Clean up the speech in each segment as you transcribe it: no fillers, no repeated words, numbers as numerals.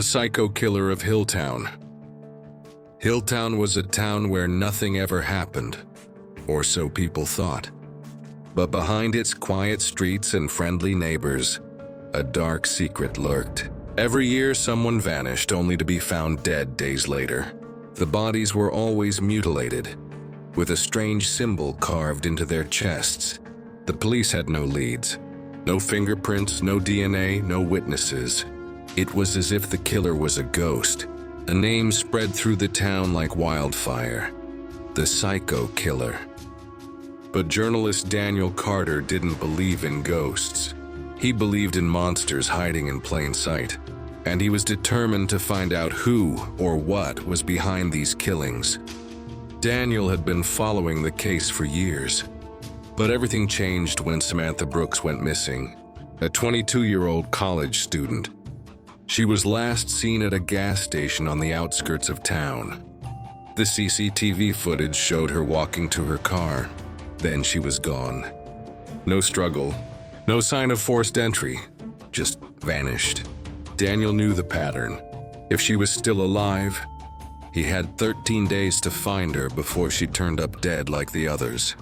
The psycho killer of Hilltown. Hilltown was a town where nothing ever happened, or so people thought. But behind its quiet streets and friendly neighbors, a dark secret lurked. Every year someone vanished only to be found dead days later. The bodies were always mutilated, with a strange symbol carved into their chests. The police had no leads. No fingerprints, no DNA, no witnesses. It was as if the killer was a ghost. A name spread through the town like wildfire. The Psycho Killer. But journalist Daniel Carter didn't believe in ghosts. He believed in monsters hiding in plain sight, and he was determined to find out who or what was behind these killings. Daniel had been following the case for years, but everything changed when Samantha Brooks went missing, a 22-year-old college student. She was last seen at a gas station on the outskirts of town. The CCTV footage showed her walking to her car. Then she was gone. No struggle, no sign of forced entry, just vanished. Daniel knew the pattern. If she was still alive, he had 13 days to find her before she turned up dead like the others.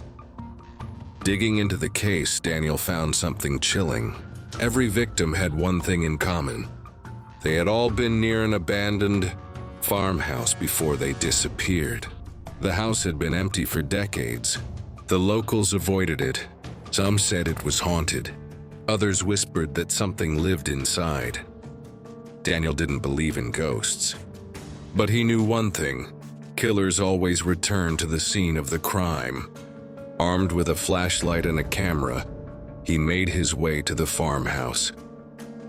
Digging into the case, Daniel found something chilling. Every victim had one thing in common. They had all been near an abandoned farmhouse before they disappeared. The house had been empty for decades. The locals avoided it. Some said it was haunted. Others whispered that something lived inside. Daniel didn't believe in ghosts. But he knew one thing: killers always returned to the scene of the crime. Armed with a flashlight and a camera, he made his way to the farmhouse.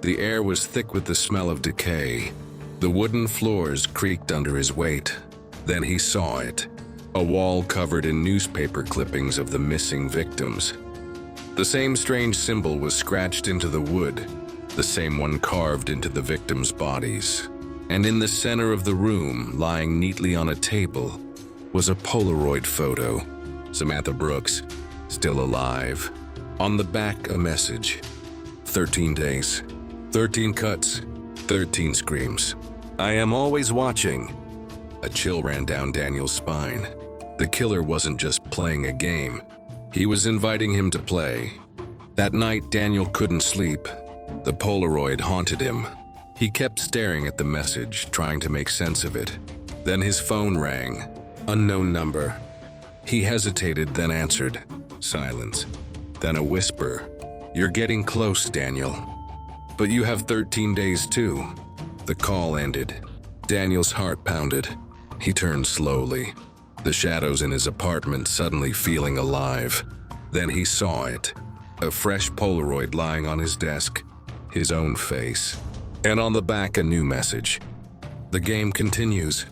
The air was thick with the smell of decay. The wooden floors creaked under his weight. Then he saw it, a wall covered in newspaper clippings of the missing victims. The same strange symbol was scratched into the wood, the same one carved into the victims' bodies. And in the center of the room, lying neatly on a table, was a Polaroid photo. Samantha Brooks, still alive. On the back, a message: 13 days, 13 cuts, 13 screams. I am always watching. A chill ran down Daniel's spine. The killer wasn't just playing a game. He was inviting him to play. That night, Daniel couldn't sleep. The Polaroid haunted him. He kept staring at the message, trying to make sense of it. Then his phone rang. Unknown number. He hesitated, then answered. Silence. Then a whisper. You're getting close, Daniel. But you have 13 days too. The call ended. Daniel's heart pounded. He turned slowly, the shadows in his apartment suddenly feeling alive. Then he saw it. A fresh Polaroid lying on his desk. His own face. And on the back, a new message. The game continues.